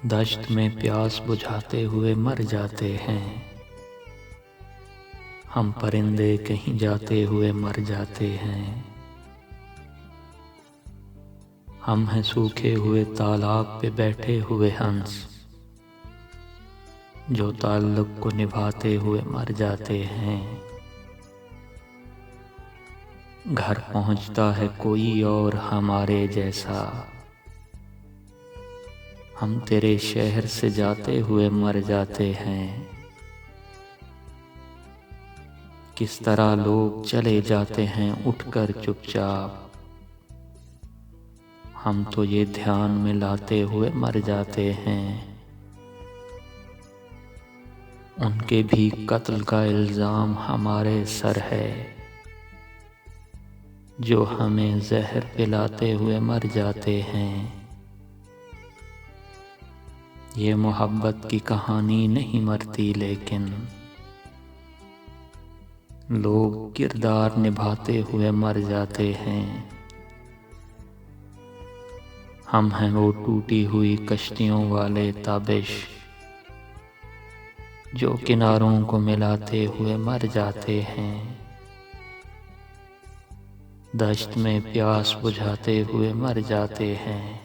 दश्त में प्यास बुझाते हुए मर जाते हैं। हम परिंदे कहीं जाते हुए मर जाते हैं। हम हैं सूखे हुए तालाब पे बैठे हुए हंस, जो ताल्लुक को निभाते हुए मर जाते हैं। घर पहुंचता है कोई और हमारे जैसा, हम तेरे शहर से जाते हुए मर जाते हैं। किस तरह लोग चले जाते हैं उठकर चुपचाप, हम तो ये ध्यान में लाते हुए मर जाते हैं। उनके भी कत्ल का इल्ज़ाम हमारे सर है, जो हमें जहर पिलाते हुए मर जाते हैं। ये मोहब्बत की कहानी नहीं मरती, लेकिन लोग किरदार निभाते हुए मर जाते हैं। हम हैं वो टूटी हुई कश्तियों वाले ताबिश, जो किनारों को मिलाते हुए मर जाते हैं। दश्त में प्यास बुझाते हुए मर जाते हैं।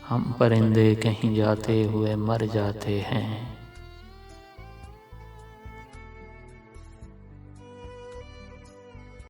हम परिंदे कहीं जाते हुए मर जाते हैं।